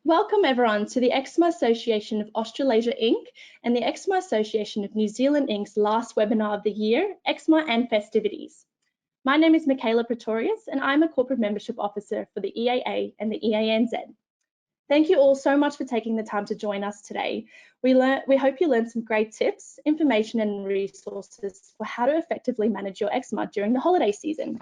Welcome everyone to the Eczema Association of Australasia Inc. and the Eczema Association of New Zealand Inc.'s last webinar of the year, Eczema and Festivities. My name is Michaela Pretorius and I'm a Corporate Membership Officer for the EAA and the EANZ. Thank you all so much for taking the time to join us today. We hope you learned some great tips, information and resources for how to effectively manage your eczema during the holiday season.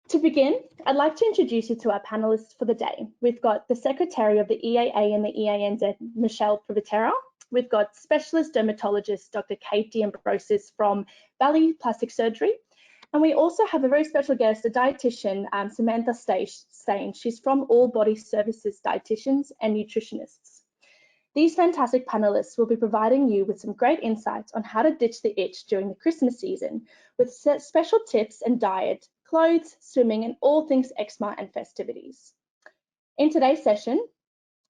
To begin, I'd like to introduce you to our panellists for the day. We've got the Secretary of the EAA and the EANZ, Michelle Privitera. We've got Specialist Dermatologist, Dr. Kate DeAmbrosis from Valley Plastic Surgery. And we also have a very special guest, a dietitian, Samantha Staines. She's from All Body Services Dietitians and Nutritionists. These fantastic panellists will be providing you with some great insights on how to ditch the itch during the Christmas season with special tips and diet, clothes, swimming, and all things eczema and festivities. In today's session,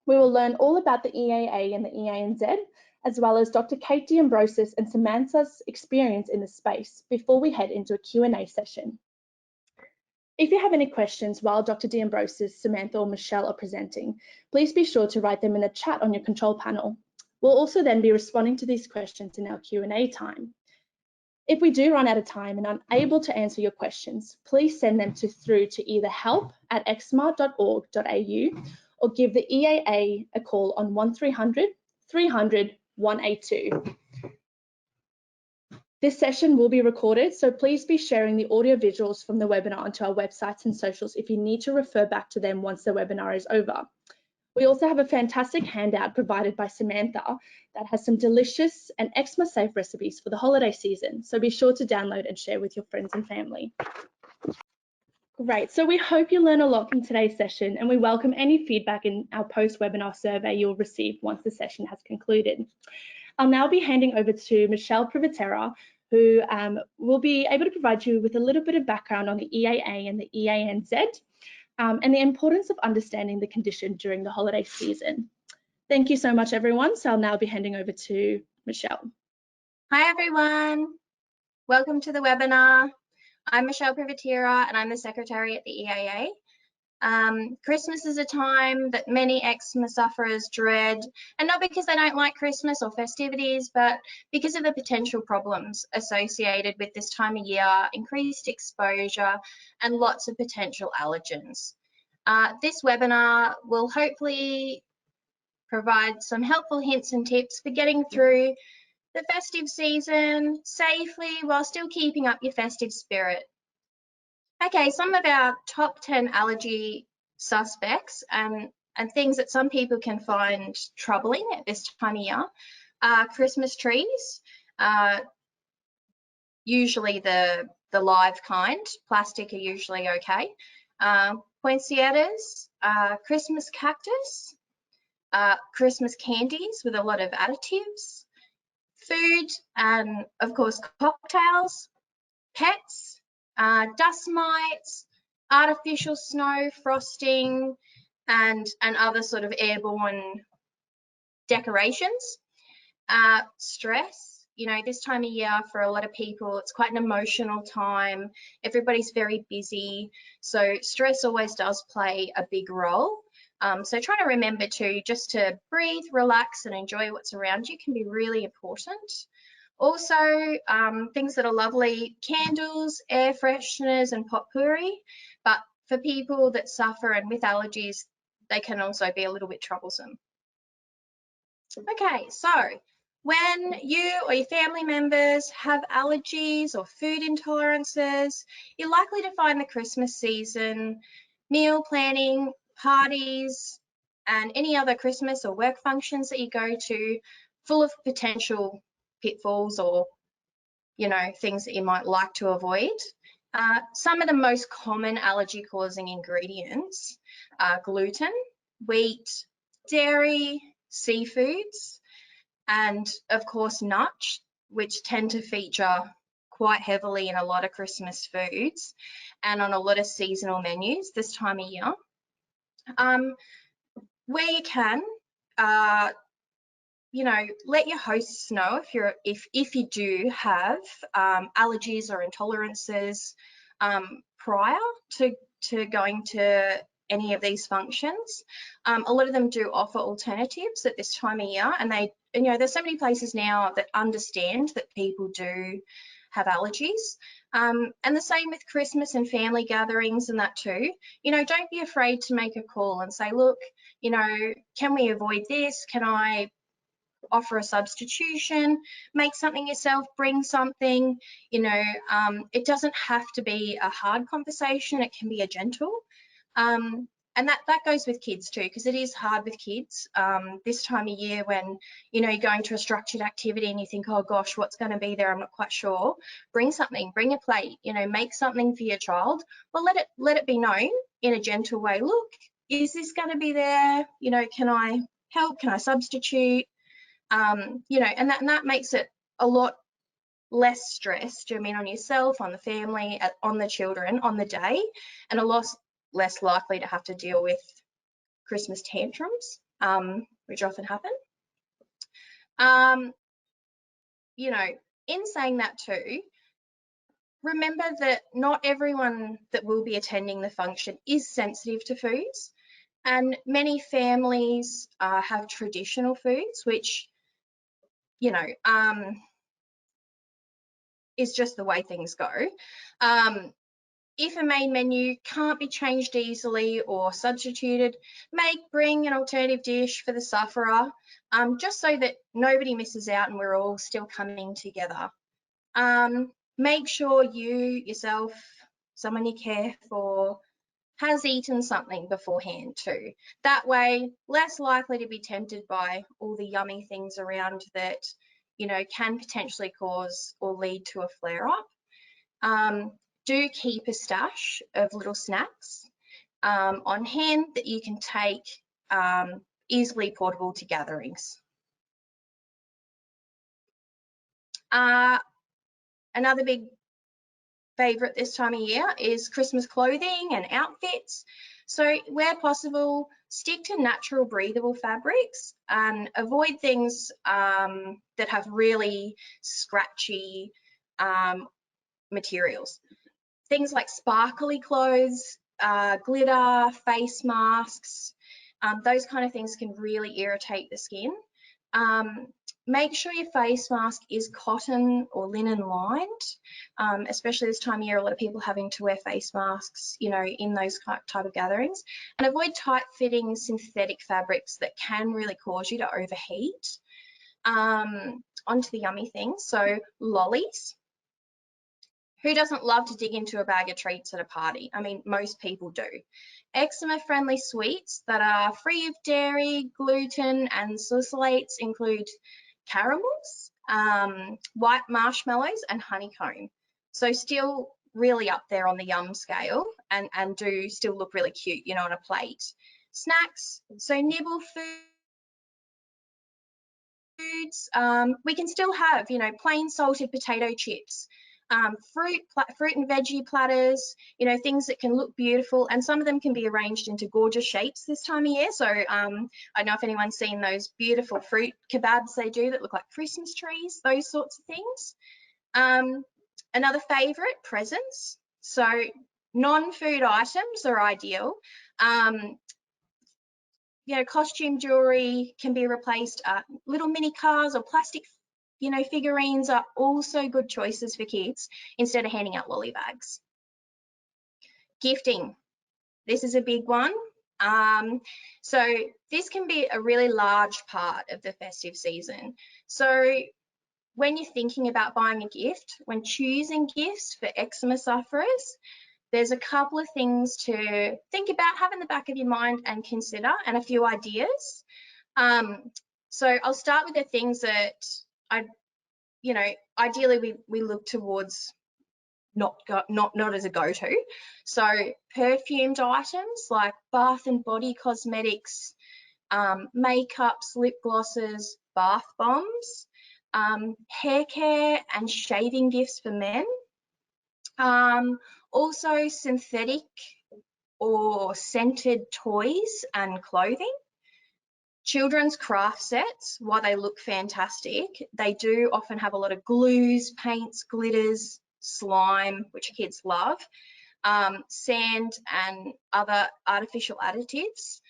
we will learn all about the EAA and the EANZ, as well as Dr. Kate DeAmbrosis and Samantha's experience in the space before we head into a Q&A session. If you have any questions while Dr. DeAmbrosis, Samantha, or Michelle are presenting, please be sure to write them in the chat on your control panel. We'll also then be responding to these questions in our Q&A time. If we do run out of time and unable to answer your questions, please send them through to either help@eczema.org.au or give the EAA a call on 1300 300 182. This session will be recorded, so please be sharing the audio visuals from the webinar onto our websites and socials if you need to refer back to them once the webinar is over. We also have a fantastic handout provided by Samantha that has some delicious and eczema-safe recipes for the holiday season, so be sure to download and share with your friends and family. Great, so we hope you learn a lot from today's session and we welcome any feedback in our post-webinar survey you'll receive once the session has concluded. I'll now be handing over to Michelle Privitera, who will be able to provide you with a little bit of background on the EAA and the EANZ and the importance of understanding the condition during the holiday season. Thank you so much, everyone. So I'll now be handing over to Michelle. Hi, everyone. Welcome to the webinar. I'm Michelle Privitera and I'm the Secretary at the EAA. Christmas is a time that many eczema sufferers dread, and not because they don't like Christmas or festivities, but because of the potential problems associated with this time of year, increased exposure, and lots of potential allergens. This webinar will hopefully provide some helpful hints and tips for getting through the festive season safely while still keeping up your festive spirit. Okay, some of our top 10 allergy suspects and things that some people can find troubling at this time of year are Christmas trees, usually the live kind, plastic are usually okay, poinsettias, Christmas cactus, Christmas candies with a lot of additives, food, and of course cocktails, pets, dust mites, artificial snow, frosting, and other sort of airborne decorations. Stress, you know, this time of year for a lot of people, it's quite an emotional time. Everybody's very busy, so stress always does play a big role. So trying to remember just to breathe, relax, and enjoy what's around you can be really important. Also, things that are lovely, candles, air fresheners, and potpourri. But for people that suffer and with allergies, they can also be a little bit troublesome. Okay, so when you or your family members have allergies or food intolerances, you're likely to find the Christmas season, meal planning, parties, and any other Christmas or work functions that you go to full of potential pitfalls or, you know, things that you might like to avoid. Some of the most common allergy causing ingredients are gluten, wheat, dairy, seafoods, and of course nuts, which tend to feature quite heavily in a lot of Christmas foods and on a lot of seasonal menus this time of year. Where you can, you know, let your hosts know if you do have allergies or intolerances prior to going to any of these functions. A lot of them do offer alternatives at this time of year, and there's so many places now that understand that people do have allergies. And the same with Christmas and family gatherings and that too. Don't be afraid to make a call and say, look, can we avoid this? Can I offer a substitution? Make something yourself, bring something. It doesn't have to be a hard conversation. It can be a gentle. And that goes with kids too, because it is hard with kids this time of year when, you're going to a structured activity and you think, oh gosh, what's going to be there? I'm not quite sure. Bring something, bring a plate, make something for your child, but let it be known in a gentle way. Look, is this going to be there? Can I help? Can I substitute? And that makes it a lot less stress, on yourself, on the family, on the children, on the day, and a lot less likely to have to deal with Christmas tantrums, which often happen. In saying that too, remember that not everyone that will be attending the function is sensitive to foods, and many families have traditional foods, which, is just the way things go. If a main menu can't be changed easily or substituted, bring an alternative dish for the sufferer, just so that nobody misses out and we're all still coming together. Make sure you, yourself, someone you care for, has eaten something beforehand too. That way, less likely to be tempted by all the yummy things around that, can potentially cause or lead to a flare-up. Do keep a stash of little snacks on hand that you can take easily portable to gatherings. Another big favourite this time of year is Christmas clothing and outfits. So where possible, stick to natural breathable fabrics and avoid things that have really scratchy materials. Things like sparkly clothes, glitter, face masks, those kind of things can really irritate the skin. Make sure your face mask is cotton or linen lined, especially this time of year, a lot of people having to wear face masks, in those type of gatherings. And avoid tight-fitting synthetic fabrics that can really cause you to overheat. Onto the yummy things, so lollies. Who doesn't love to dig into a bag of treats at a party? Most people do. Eczema-friendly sweets that are free of dairy, gluten, and salicylates include caramels, white marshmallows, and honeycomb. So still really up there on the yum scale and do still look really cute, on a plate. Snacks, so nibble foods. We can still have, plain salted potato chips. Fruit and veggie platters, things that can look beautiful, and some of them can be arranged into gorgeous shapes this time of year. So I don't know if anyone's seen those beautiful fruit kebabs they do that look like Christmas trees, those sorts of things. Another favourite, presents. So non-food items are ideal. Costume jewellery can be replaced. Little mini cars or plastic figurines are also good choices for kids instead of handing out lolly bags. Gifting, this is a big one. So this can be a really large part of the festive season. So when you're thinking about buying a gift, when choosing gifts for eczema sufferers, there's a couple of things to think about, have in the back of your mind and consider, and a few ideas. So I'll start with the things that ideally we look towards not as a go-to. So perfumed items like bath and body cosmetics, makeups, lip glosses, bath bombs, hair care and shaving gifts for men. Also synthetic or scented toys and clothing. Children's craft sets, while they look fantastic, they do often have a lot of glues, paints, glitters, slime, which kids love. sand and other artificial additives.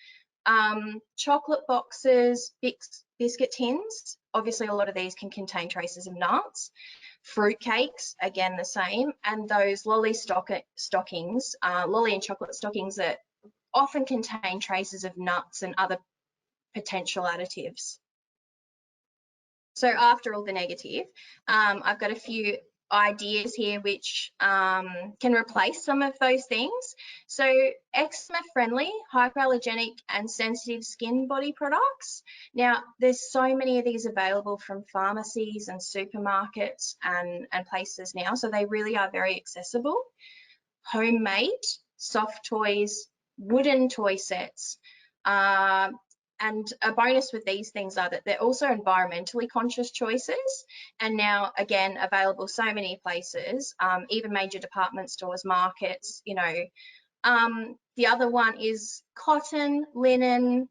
Chocolate boxes, biscuit tins, obviously a lot of these can contain traces of nuts. Fruit cakes, again the same, and those lolly stockings, lolly and chocolate stockings that often contain traces of nuts and other potential additives. So after all the negative, I've got a few ideas here which can replace some of those things. So eczema friendly, hypoallergenic and sensitive skin body products. Now there's so many of these available from pharmacies and supermarkets and places now, so they really are very accessible. Homemade soft toys, wooden toy sets, and a bonus with these things are that they're also environmentally conscious choices, and now again available so many places, even major department stores, markets, you know. The other one is cotton, linen,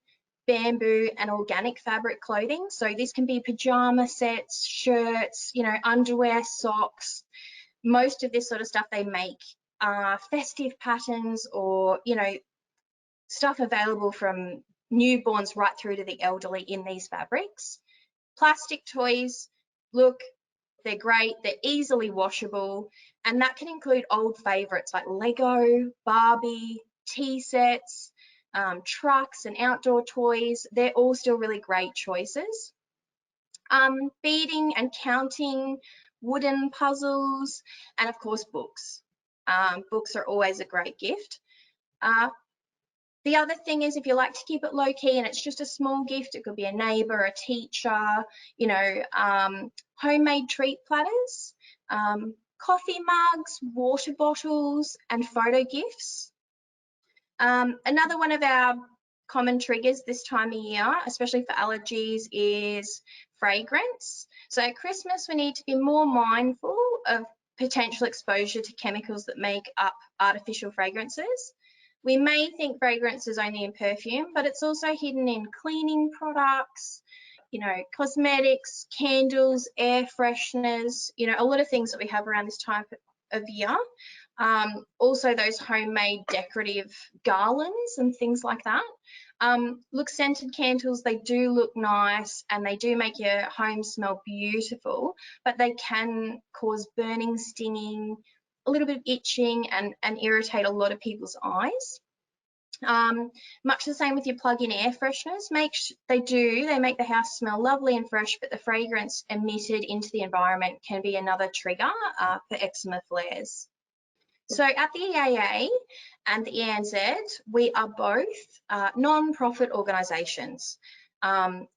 bamboo and organic fabric clothing. So this can be pajama sets, shirts, you know, underwear, socks. Most of this sort of stuff they make festive patterns, or, you know, stuff available from newborns right through to the elderly in these fabrics. Plastic toys, look, they're great, they're easily washable, and that can include old favorites like Lego, Barbie, tea sets, trucks and outdoor toys. They're all still really great choices. Beading and counting, wooden puzzles, and of course books. Books are always a great gift. The other thing is, if you like to keep it low key and it's just a small gift, it could be a neighbour, a teacher, you know, homemade treat platters, coffee mugs, water bottles and photo gifts. Another one of our common triggers this time of year, especially for allergies, is fragrance. So at Christmas, we need to be more mindful of potential exposure to chemicals that make up artificial fragrances. We may think fragrance is only in perfume, but it's also hidden in cleaning products, you know, cosmetics, candles, air fresheners, you know, a lot of things that we have around this time of year. Also those homemade decorative garlands and things like that. Look, scented candles, they do look nice and they do make your home smell beautiful, but they can cause burning, stinging, a little bit of itching and irritate a lot of people's eyes. Much the same with your plug-in air fresheners. They make the house smell lovely and fresh, but the fragrance emitted into the environment can be another trigger for eczema flares. So at the EAA and the EANZ, we are both non-profit organisations,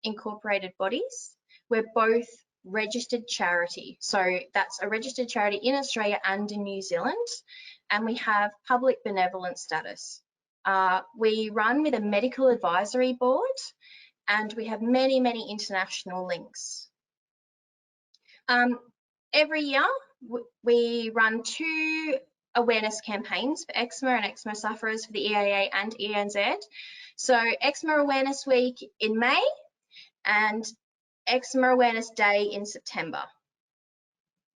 incorporated bodies. We're both registered charity. So that's a registered charity in Australia and in New Zealand, and we have public benevolent status. We run with a medical advisory board, and we have many, many international links. Every year, we run 2 awareness campaigns for eczema and eczema sufferers for the EAA and EANZ. So Eczema Awareness Week in May and Eczema Awareness Day in September.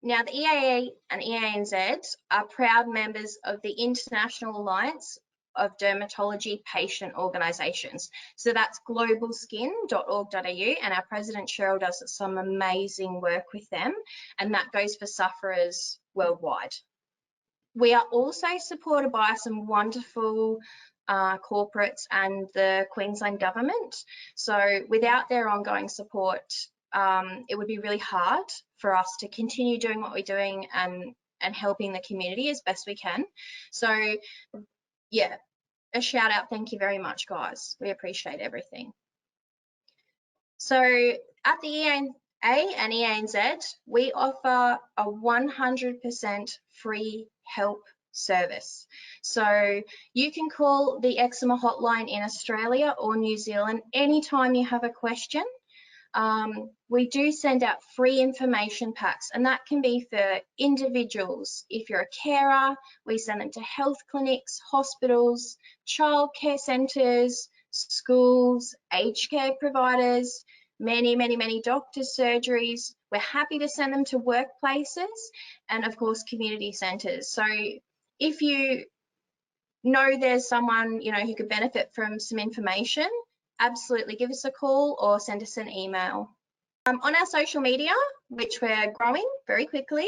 Now, the EAA and EANZ are proud members of the International Alliance of Dermatology Patient Organisations. So that's globalskin.org.au, and our President Cheryl does some amazing work with them, and that goes for sufferers worldwide. We are also supported by some wonderful corporates and the Queensland government. So without their ongoing support, it would be really hard for us to continue doing what we're doing and helping the community as best we can. So yeah, a shout out, thank you very much, guys. We appreciate everything. So at the EAA and EANZ, we offer a 100% free help service. So you can call the eczema hotline in Australia or New Zealand anytime you have a question. We do send out free information packs, and that can be for individuals. If you're a carer, we send them to health clinics, hospitals, childcare centres, schools, aged care providers, many doctors' surgeries. We're happy to send them to workplaces and of course community centres. So if you know there's someone, who could benefit from some information, absolutely give us a call or send us an email. On our social media, which we're growing very quickly,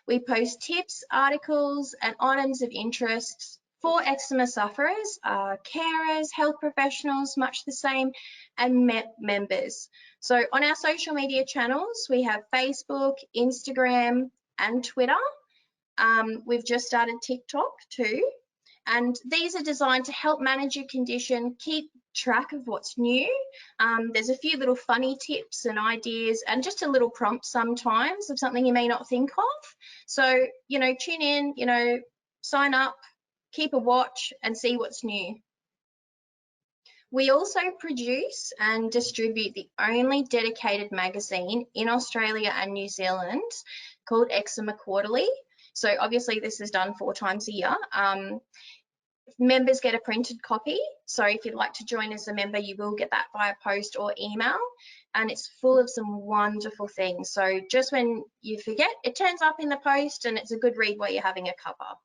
we post tips, articles, and items of interest for eczema sufferers, carers, health professionals, much the same, and members. So on our social media channels, we have Facebook, Instagram, and Twitter. We've just started TikTok too. And these are designed to help manage your condition, keep track of what's new. There's a few little funny tips and ideas and just a little prompt sometimes of something you may not think of. So, tune in, sign up, keep a watch and see what's new. We also produce and distribute the only dedicated magazine in Australia and New Zealand called Eczema Quarterly. So obviously this is done 4 times a year. Members get a printed copy. So if you'd like to join as a member, you will get that via post or email. And it's full of some wonderful things. So just when you forget, it turns up in the post and it's a good read while you're having a cuppa.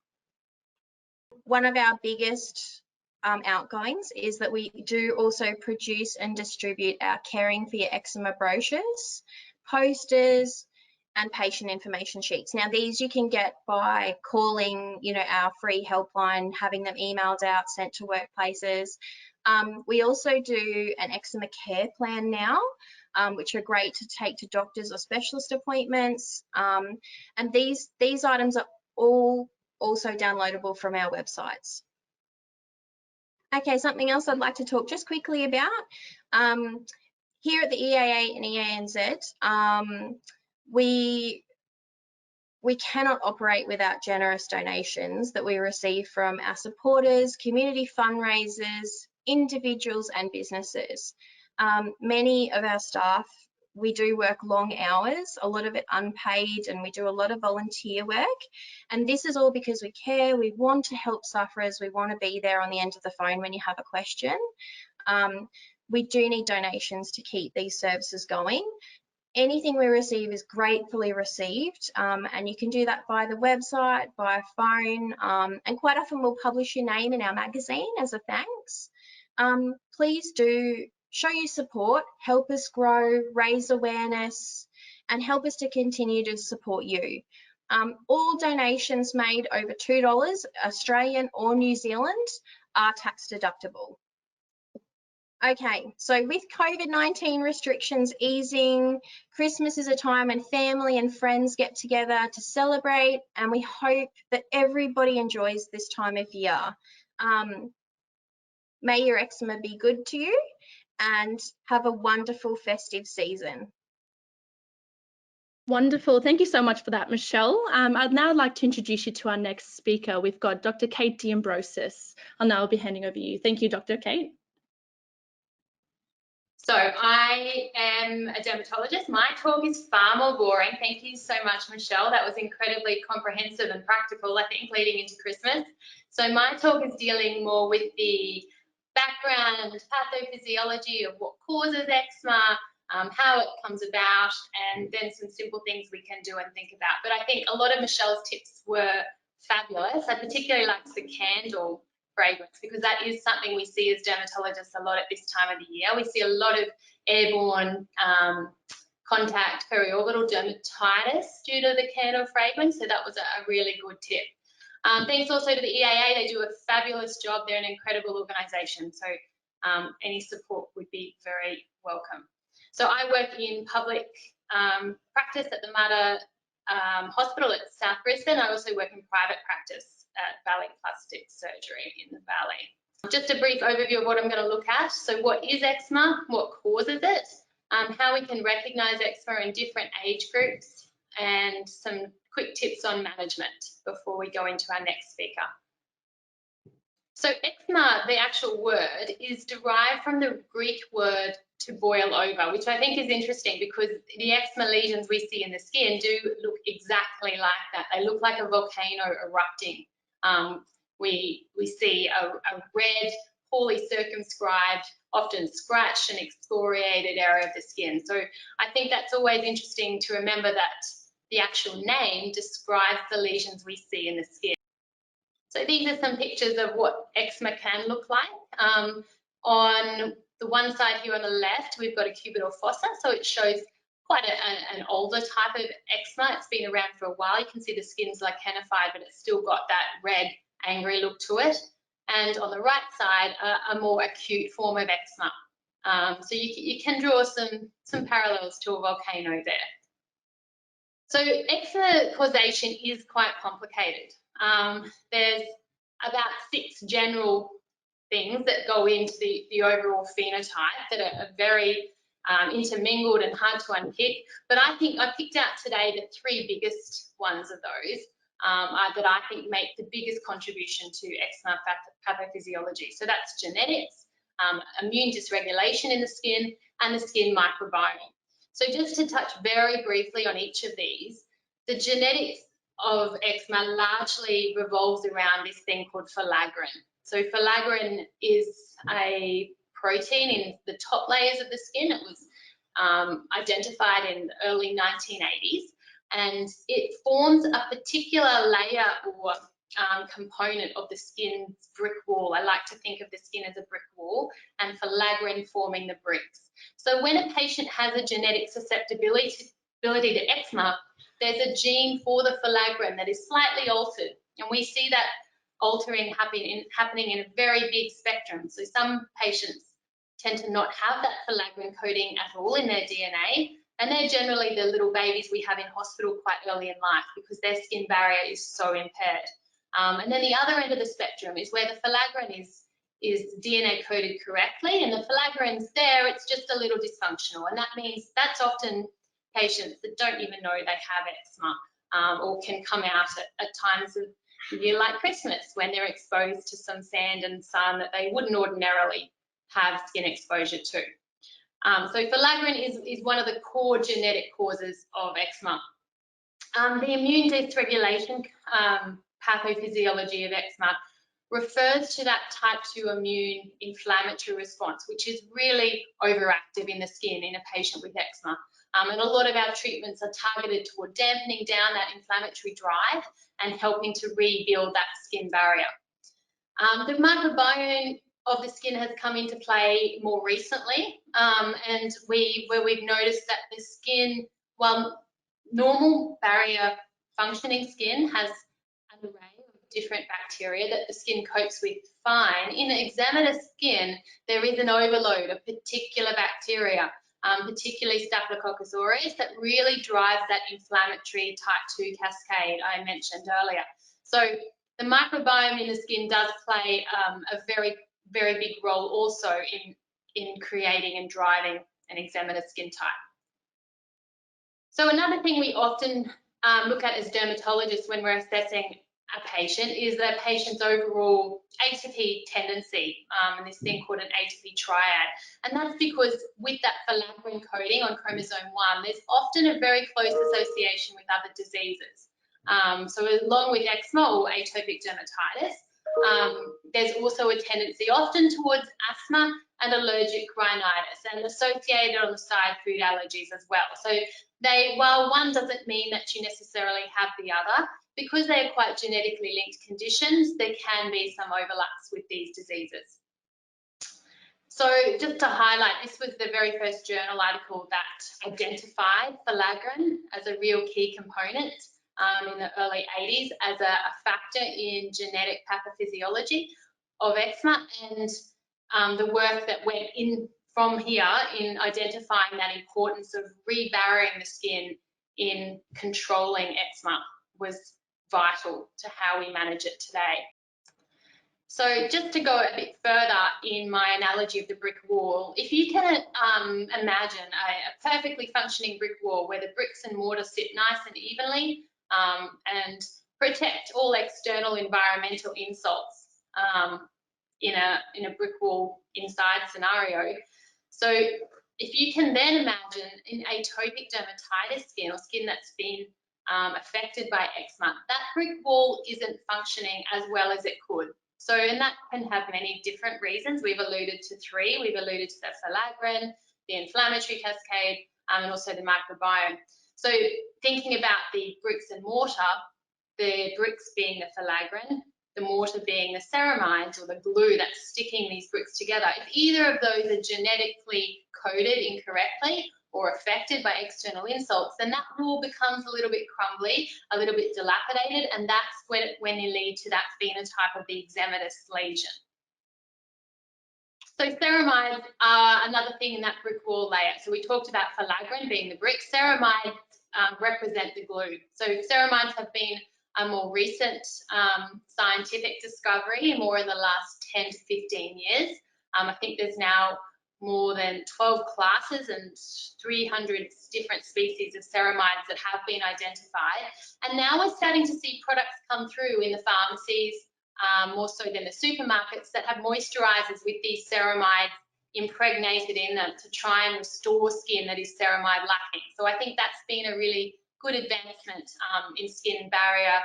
One of our biggest outgoings is that we do also produce and distribute our Caring for Your Eczema brochures, posters, and patient information sheets. Now these you can get by calling, our free helpline, having them emailed out, sent to workplaces. We also do an eczema care plan now, which are great to take to doctors or specialist appointments. And these items are all also downloadable from our websites. Okay, something else I'd like to talk just quickly about. Here at the EAA and EANZ, we cannot operate without generous donations that we receive from our supporters, community fundraisers, individuals and businesses. Many of our staff, we do work long hours, a lot of it unpaid, and we do a lot of volunteer work. And this is all because we care, we want to help sufferers, we want to be there on the end of the phone when you have a question. We do need donations to keep these services going. Anything we receive is gratefully received, and you can do that via the website, via phone, and quite often we'll publish your name in our magazine as a thanks. Please do show your support, help us grow, raise awareness, and help us to continue to support you. All donations made over $2, Australian or New Zealand, are tax deductible. Okay, so with COVID-19 restrictions easing, Christmas is a time when family and friends get together to celebrate, and we hope that everybody enjoys this time of year. May your eczema be good to you, and have a wonderful festive season. Wonderful. Thank you so much for that, Michelle. I'd now like to introduce you to our next speaker. We've got Dr. Kate DeAmbrosis. I'll now be handing over you. Thank you, Dr. Kate. So I am a dermatologist. My talk is far more boring. Thank you so much, Michelle. That was incredibly comprehensive and practical, I think, leading into Christmas. So my talk is dealing more with the background and pathophysiology of what causes eczema, how it comes about, and then some simple things we can do and think about. But I think a lot of Michelle's tips were fabulous. I particularly liked the candle fragrance, because that is something we see as dermatologists a lot at this time of the year. We see a lot of airborne contact periorbital dermatitis due to the candle fragrance, so that was a really good tip. Thanks also to the EAA, they do a fabulous job. They're an incredible organisation, so any support would be very welcome. So I work in public practice at the Mater Hospital at South Brisbane. I also work in private practice at Valley Plastic Surgery in the Valley. Just a brief overview of what I'm going to look at. So what is eczema? What causes it? How we can recognise eczema in different age groups, and some quick tips on management before we go into our next speaker. So eczema, the actual word, is derived from the Greek word to boil over, which I think is interesting because the eczema lesions we see in the skin do look exactly like that. They look like a volcano erupting. We see a red, poorly circumscribed, often scratched and excoriated area of the skin. So I think that's always interesting to remember that the actual name describes the lesions we see in the skin. So these are some pictures of what eczema can look like. On the one side here on the left, we've got a cubital fossa, so it shows quite an older type of eczema. It's been around for a while. You can see the skin's lichenified, but it's still got that red, angry look to it. And on the right side, a more acute form of eczema. So you can draw some parallels to a volcano there. So eczema causation is quite complicated. There's about 6 general things that go into the overall phenotype that are very intermingled and hard to unpick. But I think I picked out today the 3 biggest ones of those that I think make the biggest contribution to eczema pathophysiology. So that's genetics, immune dysregulation in the skin, and the skin microbiome. So just to touch very briefly on each of these, the genetics of eczema largely revolves around this thing called filaggrin. So filaggrin is a protein in the top layers of the skin. It was identified in the early 1980s, and it forms a particular layer or component of the skin's brick wall. I like to think of the skin as a brick wall, and filaggrin forming the bricks. So when a patient has a genetic susceptibility to eczema, there's a gene for the filaggrin that is slightly altered, and we see that altering happening in a very big spectrum. So some patients tend to not have that filaggrin coding at all in their DNA, and they're generally the little babies we have in hospital quite early in life because their skin barrier is so impaired. And then the other end of the spectrum is where the filaggrin is DNA coded correctly, and the filaggrin's there, it's just a little dysfunctional, and that means that's often patients that don't even know they have eczema or can come out at times of the year like Christmas when they're exposed to some sand and sun that they wouldn't ordinarily have skin exposure to. So filaggrin is one of the core genetic causes of eczema. The immune dysregulation pathophysiology of eczema refers to that type 2 immune inflammatory response, which is really overactive in the skin in a patient with eczema. And a lot of our treatments are targeted toward dampening down that inflammatory drive and helping to rebuild that skin barrier. The microbiome of the skin has come into play more recently, and where we've noticed that the skin, while normal barrier functioning skin has an array of different bacteria that the skin copes with fine, in eczema skin there is an overload of particular bacteria, particularly Staphylococcus aureus, that really drives that inflammatory type 2 cascade I mentioned earlier. So the microbiome in the skin does play a very, very big role also in creating and driving an eczema skin type. So another thing we often look at as dermatologists when we're assessing a patient is the patient's overall atopy tendency, and this thing called an atopy triad. And that's because with that filaggrin coding on chromosome 1, there's often a very close association with other diseases. So along with eczema or atopic dermatitis, there's also a tendency often towards asthma and allergic rhinitis, and associated on the side food allergies as well. So while one doesn't mean that you necessarily have the other, because they are quite genetically linked conditions, there can be some overlaps with these diseases. So just to highlight, this was the very first journal article that identified filaggrin as a real key component in the early 80s as a factor in genetic pathophysiology of eczema, and the work that went in from here in identifying that importance of rebarrieing the skin in controlling eczema was vital to how we manage it today. So just to go a bit further in my analogy of the brick wall, if you can imagine a perfectly functioning brick wall where the bricks and mortar sit nice and evenly and protect all external environmental insults in a brick wall inside scenario. So if you can then imagine in atopic dermatitis skin or skin that's been affected by eczema, that brick wall isn't functioning as well as it could. So, and that can have many different reasons. We've alluded to 3. We've alluded to the filaggrin, the inflammatory cascade, and also the microbiome. So thinking about the bricks and mortar, the bricks being the filaggrin, the mortar being the ceramides or the glue that's sticking these bricks together. If either of those are genetically coded incorrectly or affected by external insults, then that wall becomes a little bit crumbly, a little bit dilapidated, and that's when you lead to that phenotype of the eczematous lesion. So ceramides are another thing in that brick wall layer. So we talked about filaggrin being the brick. Ceramides represent the glue. So ceramides have been a more recent scientific discovery, more in the last 10 to 15 years. I think there's now more than 12 classes and 300 different species of ceramides that have been identified. And now we're starting to see products come through in the pharmacies, more so than the supermarkets, that have moisturizers with these ceramides impregnated in them to try and restore skin that is ceramide lacking. So I think that's been a really good advancement in skin barrier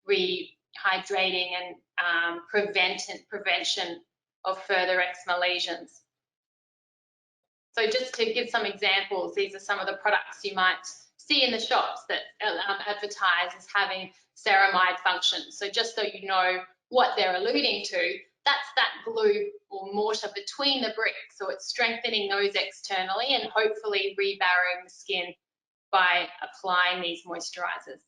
rehydrating and prevention of further eczema lesions. So just to give some examples, these are some of the products you might see in the shops that advertise as having ceramide function. So just so you know what they're alluding to, that's that glue or mortar between the bricks. So it's strengthening those externally and hopefully rebarriering the skin by applying these moisturizers.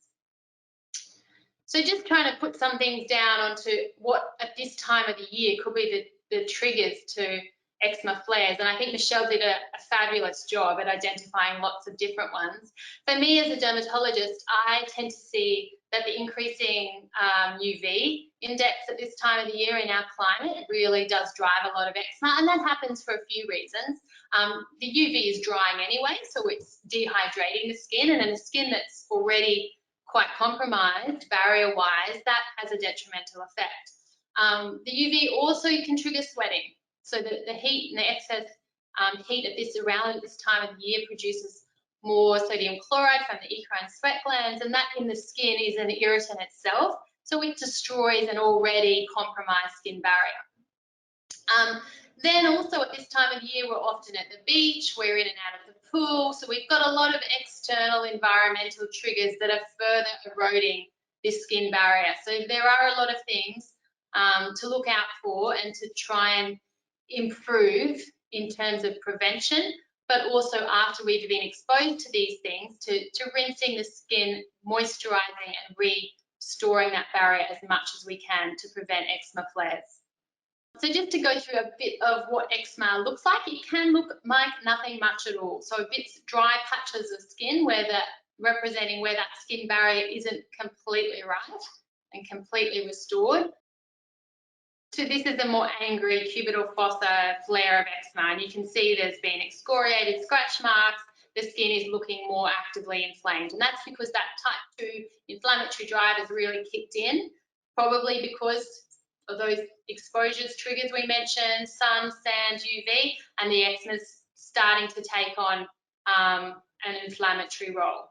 So just trying to put some things down onto what at this time of the year could be the triggers to eczema flares, and I think Michelle did a fabulous job at identifying lots of different ones. For me as a dermatologist, I tend to see that the increasing UV index at this time of the year in our climate really does drive a lot of eczema, and that happens for a few reasons. The UV is drying anyway, so it's dehydrating the skin, and in a skin that's already quite compromised barrier-wise, that has a detrimental effect. The UV also can trigger sweating. So the heat and the excess heat around this time of the year produces more sodium chloride from the eccrine sweat glands, and that in the skin is an irritant itself. So it destroys an already compromised skin barrier. Then also at this time of year, we're often at the beach, we're in and out of the pool. So we've got a lot of external environmental triggers that are further eroding this skin barrier. So there are a lot of things to look out for and to try and improve in terms of prevention, but also after we've been exposed to these things, to rinsing the skin, moisturizing and restoring that barrier as much as we can to prevent eczema flares. So just to go through a bit of what eczema looks like, it can look like nothing much at all. So bits dry patches of skin representing where that skin barrier isn't completely right and completely restored. So this is a more angry cubital fossa flare of eczema, and you can see there's been excoriated scratch marks. The skin is looking more actively inflamed, and that's because that type 2 inflammatory drive has really kicked in, probably because of those exposures triggers we mentioned, sun, sand, UV, and the eczema's starting to take on an inflammatory role.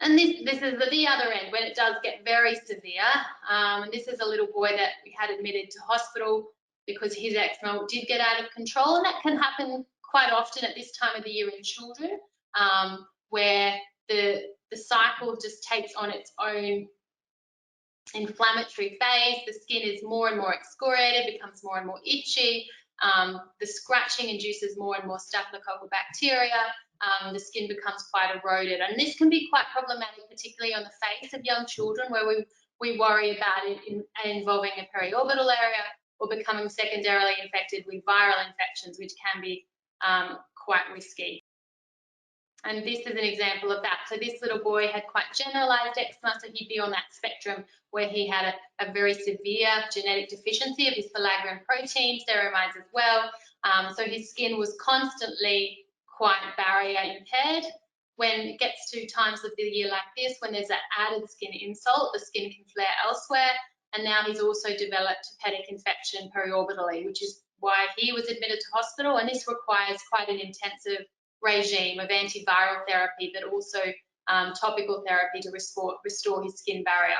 And this is the other end, when it does get very severe. And this is a little boy that we had admitted to hospital because his eczema did get out of control, and that can happen quite often at this time of the year in children, where the cycle just takes on its own inflammatory phase. The skin is more and more excoriated, becomes more and more itchy. The scratching induces more and more staphylococcal bacteria. The skin becomes quite eroded, and this can be quite problematic, particularly on the face of young children, where we worry about it involving the periorbital area or becoming secondarily infected with viral infections, which can be quite risky. And this is an example of that. So this little boy had quite generalized eczema, so he'd be on that spectrum where he had a very severe genetic deficiency of his filaggrin protein, ceramides as well. So his skin was constantly quite barrier impaired. When it gets to times of the year like this, when there's that added skin insult, the skin can flare elsewhere. And now he's also developed hepatic infection periorbitally, which is why he was admitted to hospital. And this requires quite an intensive regime of antiviral therapy, but also topical therapy to restore his skin barrier.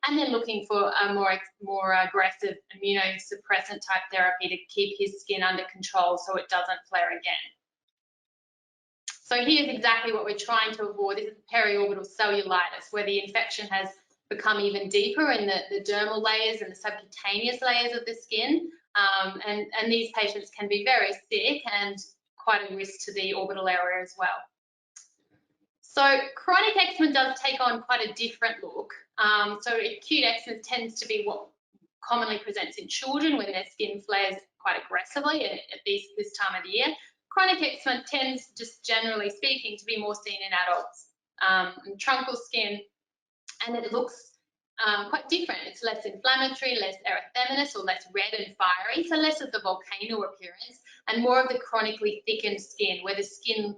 And then looking for a more aggressive immunosuppressant type therapy to keep his skin under control so it doesn't flare again. So here's exactly what we're trying to avoid. This is periorbital cellulitis, where the infection has become even deeper in the dermal layers and the subcutaneous layers of the skin. And these patients can be very sick and quite a risk to the orbital area as well. So chronic eczema does take on quite a different look. So acute eczema tends to be what commonly presents in children when their skin flares quite aggressively at this time of the year. Chronic eczema tends, just generally speaking, to be more seen in adults. And truncal skin, and it looks quite different. It's less inflammatory, less erythematous, or less red and fiery, so less of the volcano appearance and more of the chronically thickened skin, where the skin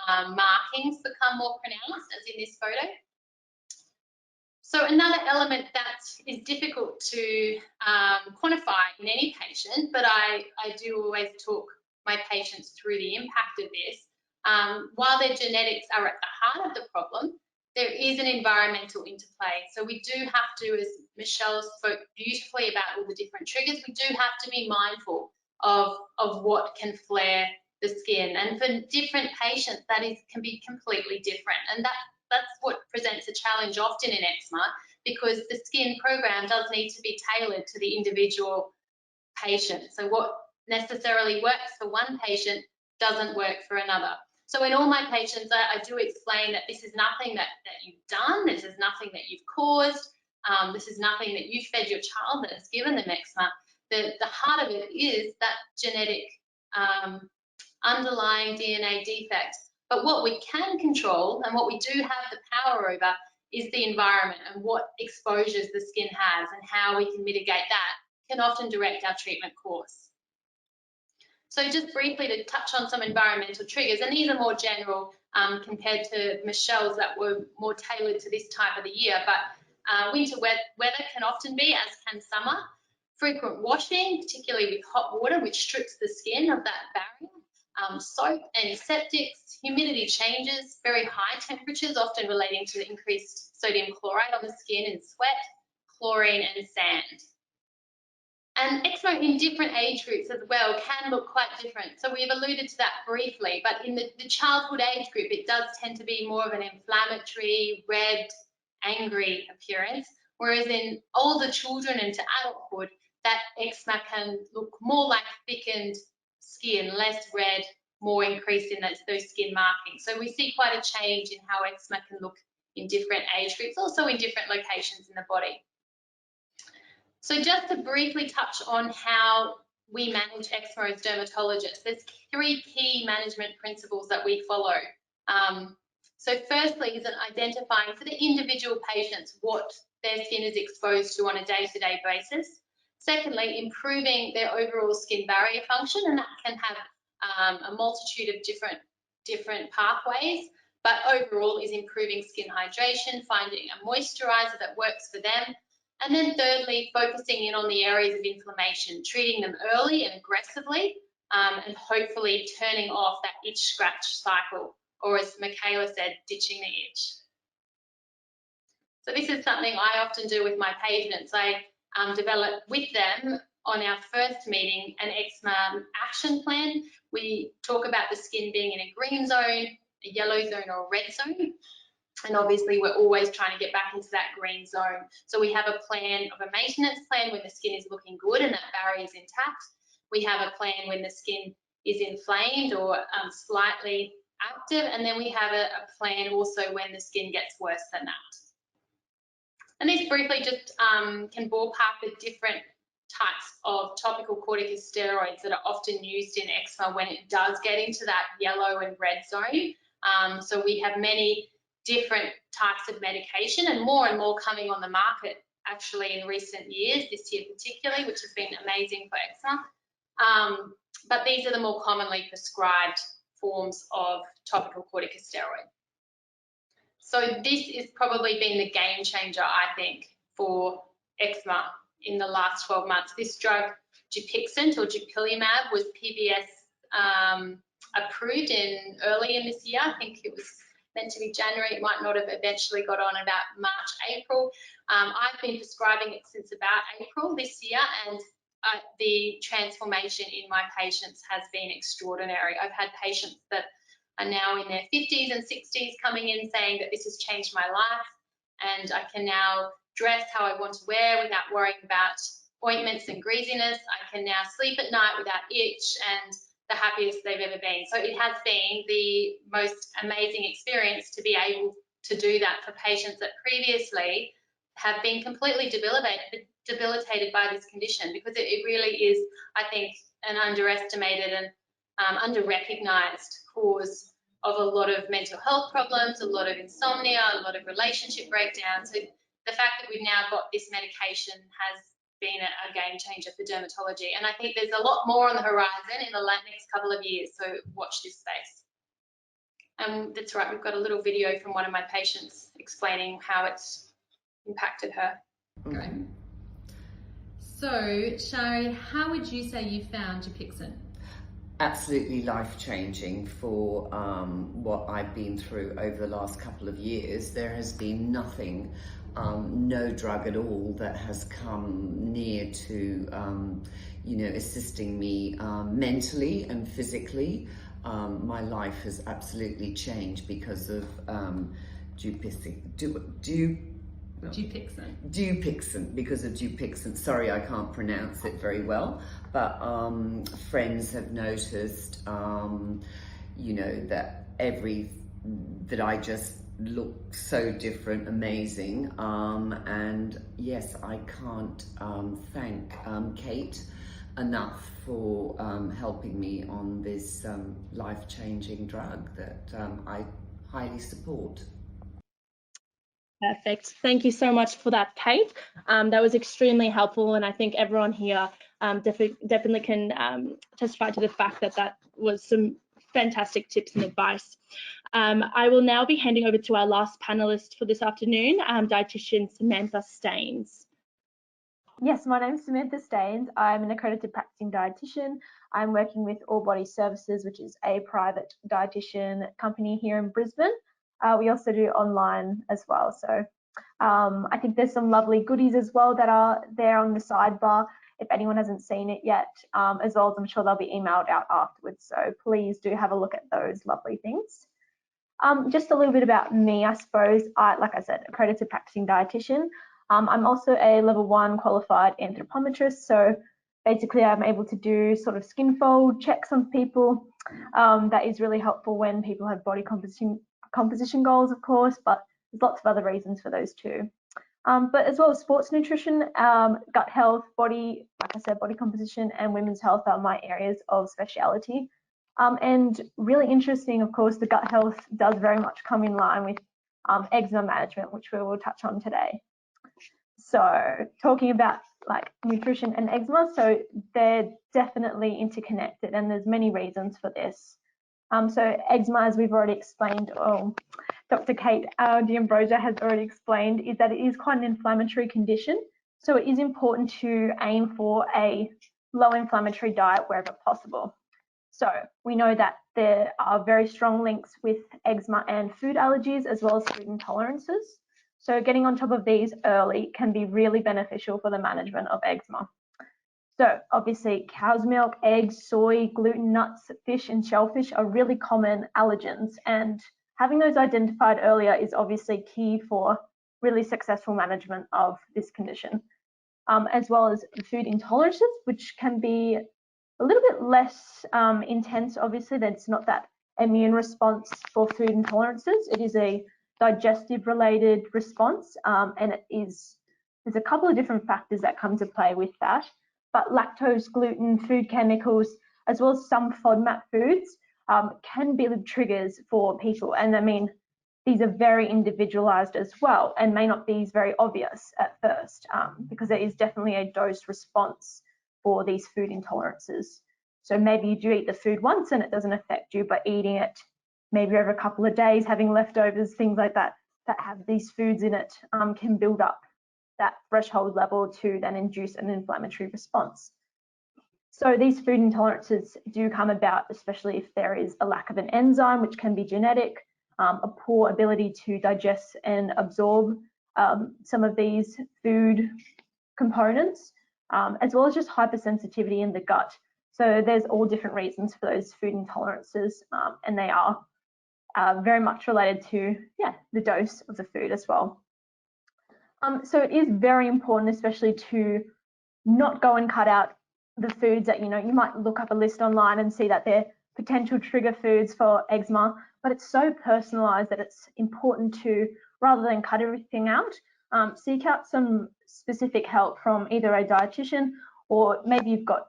markings become more pronounced, as in this photo. So another element that is difficult to quantify in any patient, but I do always talk my patients through the impact of this. While their genetics are at the heart of the problem, there is an environmental interplay. So we do have to, as Michelle spoke beautifully about all the different triggers, we do have to be mindful of what can flare the skin. And for different patients, that can be completely different. And that's what presents a challenge often in eczema, because the skin program does need to be tailored to the individual patient. So what necessarily works for one patient doesn't work for another. So in all my patients, I do explain that this is nothing that you've done, this is nothing that you've caused, this is nothing that you fed your child that has given them eczema. The heart of it is that genetic underlying DNA defect. But what we can control and what we do have the power over is the environment and what exposures the skin has, and how we can mitigate that can often direct our treatment course. So just briefly to touch on some environmental triggers, and these are more general compared to Michelle's that were more tailored to this time of the year, but winter weather can often be, as can summer. Frequent washing, particularly with hot water, which strips the skin of that barrier. Soap, antiseptics, humidity changes, very high temperatures, often relating to increased sodium chloride on the skin and sweat, chlorine and sand. And eczema in different age groups as well can look quite different. So we've alluded to that briefly, but in the childhood age group, it does tend to be more of an inflammatory, red, angry appearance, whereas in older children into adulthood, that eczema can look more like thickened skin, less red, more increased in those skin markings. So we see quite a change in how eczema can look in different age groups, also in different locations in the body. So just to briefly touch on how we manage eczema as dermatologists, there's 3 key management principles that we follow. So firstly is identifying for the individual patients what their skin is exposed to on a day-to-day basis. Secondly, improving their overall skin barrier function, and that can have a multitude of different pathways, but overall is improving skin hydration, finding a moisturizer that works for them. And then thirdly, focusing in on the areas of inflammation, treating them early and aggressively, and hopefully turning off that itch scratch cycle, or as Michaela said, ditching the itch. So this is something I often do with my patients. I develop with them on our first meeting an eczema action plan. We talk about the skin being in a green zone, a yellow zone or a red zone. And obviously we're always trying to get back into that green zone. So we have a plan of a maintenance plan when the skin is looking good and that barrier is intact. We have a plan when the skin is inflamed or slightly active, and then we have a plan also when the skin gets worse than that. And this briefly just can ballpark the different types of topical corticosteroids that are often used in eczema when it does get into that yellow and red zone. So we have many different types of medication, and more coming on the market actually in recent years, this year particularly, which has been amazing for eczema. But these are the more commonly prescribed forms of topical corticosteroid. So this has probably been the game changer, I think, for eczema in the last 12 months. This drug, Dupixent or dupilimab, was PBS approved early in this year. I think it was meant to be January. It might not have eventually got on about March, April. I've been prescribing it since about April this year, and the transformation in my patients has been extraordinary. I've had patients that are now in their 50s and 60s coming in saying that this has changed my life, and I can now dress how I want to wear without worrying about ointments and greasiness. I can now sleep at night without itch, and the happiest they've ever been. So it has been the most amazing experience to be able to do that for patients that previously have been completely debilitated by this condition, because it really is, I think, an underestimated and under-recognised cause of a lot of mental health problems, a lot of insomnia, a lot of relationship breakdown. So the fact that we've now got this medication has been a game changer for dermatology. And I think there's a lot more on the horizon in the next couple of years, so watch this space. And that's right, we've got a little video from one of my patients explaining how it's impacted her. Great. So, Shari, how would you say you found Dupixent? Absolutely life-changing for what I've been through over the last couple of years. There has been nothing, no drug at all that has come near to, you know, assisting me mentally and physically. My life has absolutely changed because of Dupixent, because of Dupixent. Sorry, I can't pronounce it very well, but friends have noticed, you know, that I just look so different, amazing, and yes, I can't thank Kate enough for helping me on this life-changing drug that I highly support. Perfect. Thank you so much for that, Kate. That was extremely helpful, and I think everyone here definitely can testify to the fact that that was some fantastic tips and advice. I will now be handing over to our last panelist for this afternoon, dietitian Samantha Staines. Yes, my name is Samantha Staines. I'm an accredited practicing dietitian. I'm working with All Body Services, which is a private dietitian company here in Brisbane. We also do online as well. So I think there's some lovely goodies as well that are there on the sidebar if anyone hasn't seen it yet, as well as I'm sure they'll be emailed out afterwards. So please do have a look at those lovely things. Just a little bit about me, I suppose. Like I said, accredited practicing dietitian. I'm also a level 1 qualified anthropometrist. So basically I'm able to do sort of skin fold checks on people. That is really helpful when people have body composition goals, of course, but there's lots of other reasons for those too. But as well as sports nutrition, gut health, body, like I said, body composition and women's health are my areas of speciality. And really interesting, of course, the gut health does very much come in line with eczema management, which we will touch on today. So talking about like nutrition and eczema, so they're definitely interconnected, and there's many reasons for this. So eczema, as we've already explained, Dr. Kate DeAmbrosis has already explained, is that it is quite an inflammatory condition. So it is important to aim for a low inflammatory diet wherever possible. So we know that there are very strong links with eczema and food allergies, as well as food intolerances. So getting on top of these early can be really beneficial for the management of eczema. So obviously cow's milk, eggs, soy, gluten, nuts, fish and shellfish are really common allergens, and having those identified earlier is obviously key for really successful management of this condition, as well as food intolerances, which can be a little bit less intense. Obviously, that's not that immune response for food intolerances. It is a digestive related response, and there's a couple of different factors that come to play with that. But lactose, gluten, food chemicals, as well as some FODMAP foods can be the triggers for people. And I mean, these are very individualized as well and may not be very obvious at first, because there is definitely a dose response for these food intolerances. So maybe you do eat the food once and it doesn't affect you, but eating it maybe over a couple of days, having leftovers, things like that, that have these foods in it can build up that threshold level to then induce an inflammatory response. So these food intolerances do come about, especially if there is a lack of an enzyme, which can be genetic, a poor ability to digest and absorb some of these food components, as well as just hypersensitivity in the gut. So there's all different reasons for those food intolerances, and they are very much related to the dose of the food as well. So it is very important, especially to not go and cut out the foods that, you might look up a list online and see that they're potential trigger foods for eczema, but it's so personalized that it's important to, rather than cut everything out, seek out some specific help from either a dietitian, or maybe you've got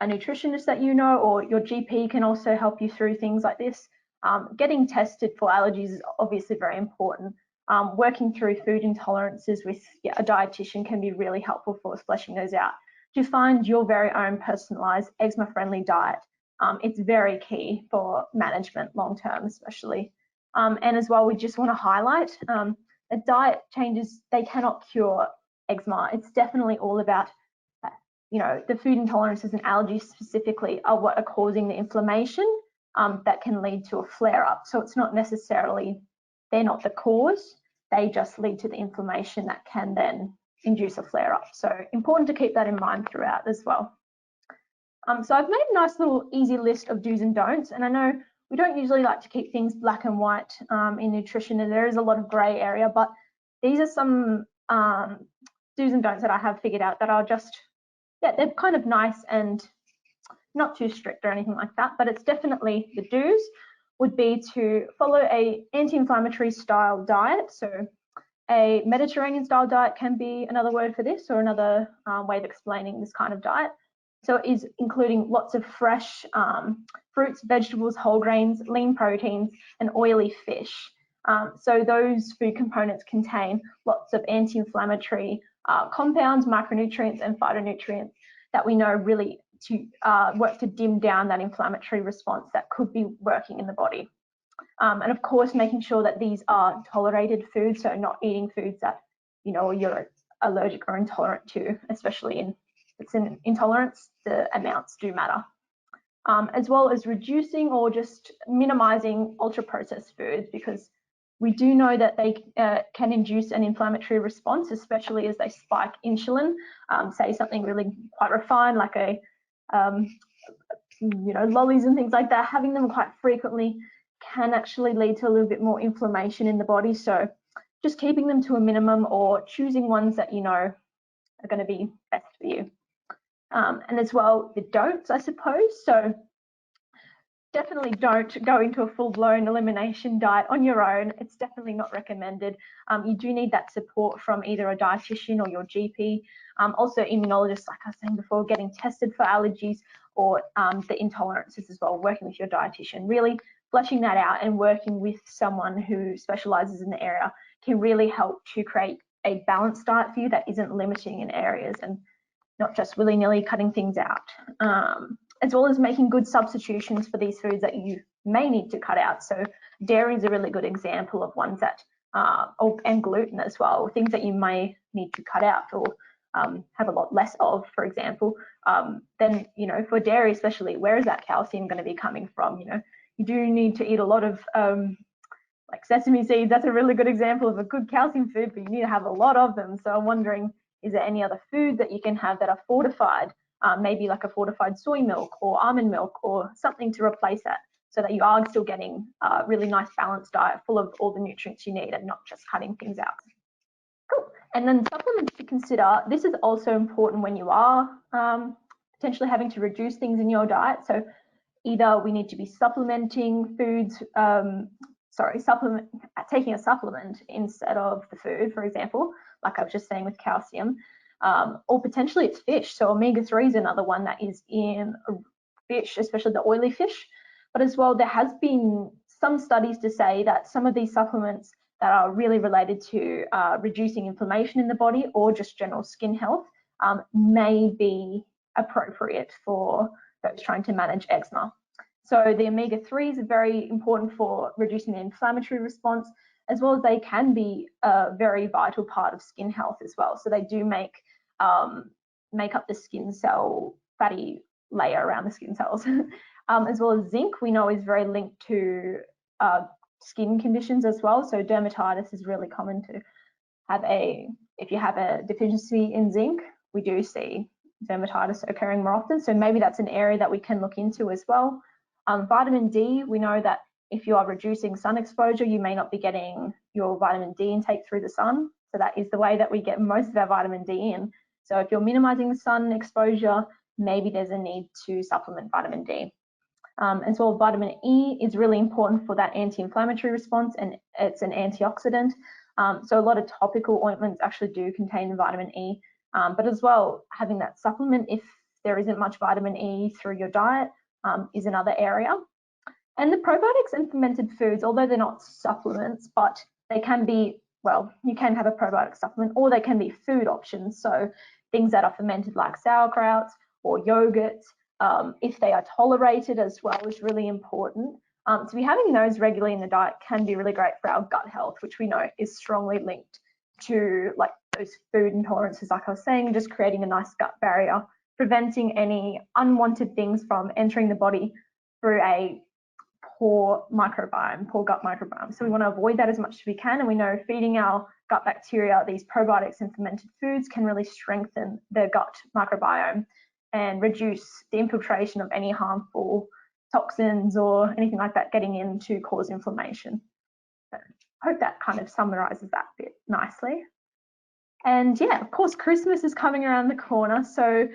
a nutritionist that you know, or your GP can also help you through things like this. Getting tested for allergies is obviously very important. Working through food intolerances with a dietitian can be really helpful for fleshing those out. To find your very own personalised eczema-friendly diet, it's very key for management long-term, especially. And as well, we just want to highlight that diet changes, they cannot cure eczema. It's definitely all about, the food intolerances and allergies specifically are what are causing the inflammation that can lead to a flare-up. So it's not necessarily, they're not the cause, they just lead to the inflammation that can then induce a flare-up. So important to keep that in mind throughout as well. So I've made a nice little easy list of do's and don'ts, and I know we don't usually like to keep things black and white in nutrition, and there is a lot of grey area, but these are some do's and don'ts that I have figured out that are just, they're kind of nice and not too strict or anything like that, but it's definitely the do's would be to follow a anti-inflammatory style diet. So a Mediterranean style diet can be another word for this, or another way of explaining this kind of diet. So it is including lots of fresh fruits, vegetables, whole grains, lean proteins, and oily fish. So those food components contain lots of anti-inflammatory compounds, micronutrients, and phytonutrients that we know really to work to dim down that inflammatory response that could be working in the body. And of course, making sure that these are tolerated foods, so not eating foods that you're allergic or intolerant to, especially if it's an intolerance, the amounts do matter. As well as reducing or just minimizing ultra-processed foods, because we do know that they can induce an inflammatory response, especially as they spike insulin. Say something really quite refined, like lollies and things like that, having them quite frequently can actually lead to a little bit more inflammation in the body. So just keeping them to a minimum, or choosing ones that are going to be best for you. And as well, the don'ts, I suppose. So definitely don't go into a full-blown elimination diet on your own. It's definitely not recommended. You do need that support from either a dietitian or your GP. Also immunologists, like I was saying before, getting tested for allergies or the intolerances as well, working with your dietitian. Really fleshing that out and working with someone who specialises in the area can really help to create a balanced diet for you that isn't limiting in areas and not just willy-nilly cutting things out. As well as making good substitutions for these foods that you may need to cut out. So dairy is a really good example of ones that, and gluten as well, things that you may need to cut out or have a lot less of, for example. Then, for dairy especially, where is that calcium going to be coming from? You do need to eat a lot of like sesame seeds. That's a really good example of a good calcium food, but you need to have a lot of them. So I'm wondering, is there any other food that you can have that are fortified? Maybe like a fortified soy milk or almond milk or something to replace that, so that you are still getting a really nice balanced diet full of all the nutrients you need and not just cutting things out. Cool. And then supplements to consider. This is also important when you are potentially having to reduce things in your diet. So either we need to be supplementing foods, taking a supplement instead of the food, for example, like I was just saying with calcium. Or potentially it's fish. So omega-3 is another one that is in fish, especially the oily fish. But as well, there has been some studies to say that some of these supplements that are really related to reducing inflammation in the body or just general skin health may be appropriate for those trying to manage eczema. So the omega-3s are very important for reducing the inflammatory response, as well as they can be a very vital part of skin health as well. So they do make up the skin cell fatty layer around the skin cells. As well as zinc, we know is very linked to skin conditions as well. So dermatitis is really common to have if you have a deficiency in zinc, we do see dermatitis occurring more often. So maybe that's an area that we can look into as well. Vitamin D, we know that if you are reducing sun exposure, you may not be getting your vitamin D intake through the sun. So that is the way that we get most of our vitamin D in. So if you're minimizing sun exposure, maybe there's a need to supplement vitamin D. As well, vitamin E is really important for that anti-inflammatory response, and it's an antioxidant. So a lot of topical ointments actually do contain vitamin E, but as well, having that supplement if there isn't much vitamin E through your diet is another area. And the probiotics and fermented foods, although they're not supplements, but they can be, well, you can have a probiotic supplement, or they can be food options. So things that are fermented like sauerkrauts or yogurts, if they are tolerated as well, is really important. To be having those regularly in the diet can be really great for our gut health, which we know is strongly linked to like those food intolerances, like I was saying, just creating a nice gut barrier, preventing any unwanted things from entering the body through a poor microbiome, poor gut microbiome. So we want to avoid that as much as we can, and we know feeding our gut bacteria these probiotics and fermented foods can really strengthen the gut microbiome and reduce the infiltration of any harmful toxins or anything like that getting in to cause inflammation. So I hope that kind of summarizes that bit nicely. And yeah, of course, Christmas is coming around the corner. So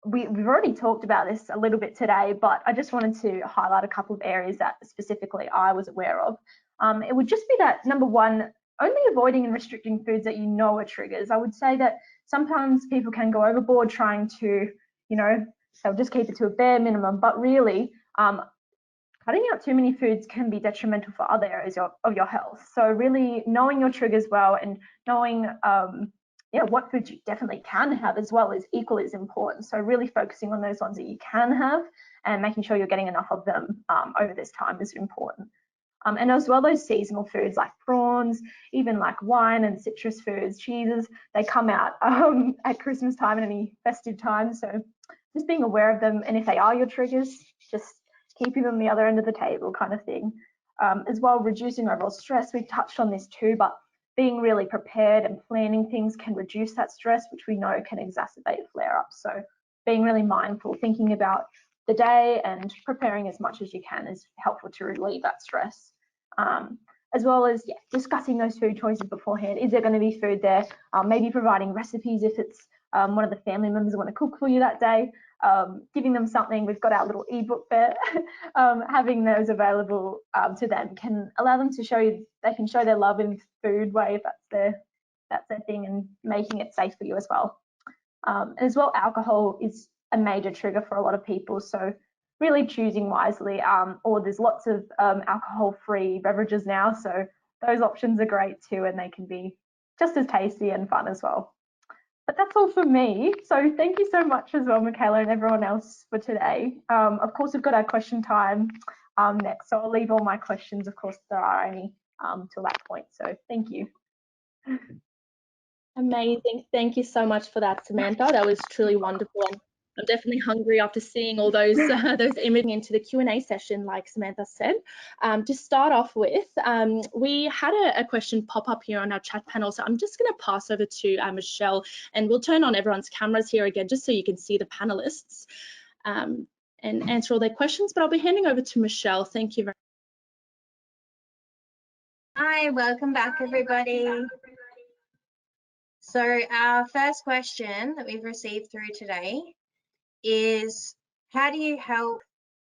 we've already talked about this a little bit today, but I just wanted to highlight a couple of areas that specifically I was aware of. It would just be that, number one, only avoiding and restricting foods that you know are triggers. I would say that sometimes people can go overboard trying to, you know, they'll just keep it to a bare minimum, but really cutting out too many foods can be detrimental for other areas of your health. So really knowing your triggers well and knowing what foods you definitely can have as well is equally as important. So really focusing on those ones that you can have and making sure you're getting enough of them over this time is important. And as well, those seasonal foods like prawns, even like wine and citrus foods, cheeses, they come out at Christmas time and any festive time. So just being aware of them, and if they are your triggers, just keeping them the other end of the table kind of thing. As well, reducing overall stress. We've touched on this too, but being really prepared and planning things can reduce that stress, which we know can exacerbate flare-ups. So being really mindful, thinking about the day and preparing as much as you can is helpful to relieve that stress. As well as discussing those food choices beforehand. Is there going to be food there? Maybe providing recipes if it's one of the family members want to cook for you that day. Giving them something. We've got our little ebook there. Having those available to them can allow them to show you, they can show their love in food way if that's their thing, and making it safe for you as well. As well, alcohol is a major trigger for a lot of people, so really choosing wisely, or there's lots of alcohol-free beverages now, so those options are great too, and they can be just as tasty and fun as well. But that's all for me. So thank you so much as well, Michaela, and everyone else for today. Of course, we've got our question time next, so I'll leave all my questions, of course, if there are any, till that point. So thank you. Amazing. Thank you so much for that, Samantha. That was truly wonderful. And I'm definitely hungry after seeing all those images into the Q&A session, like Samantha said. To start off with, we had a question pop up here on our chat panel, so I'm just going to pass over to Michelle, and we'll turn on everyone's cameras here again just so you can see the panelists and answer all their questions, but I'll be handing over to Michelle. Thank you very much. Hi, welcome back, everybody. So our first question that we've received through today is, how do you help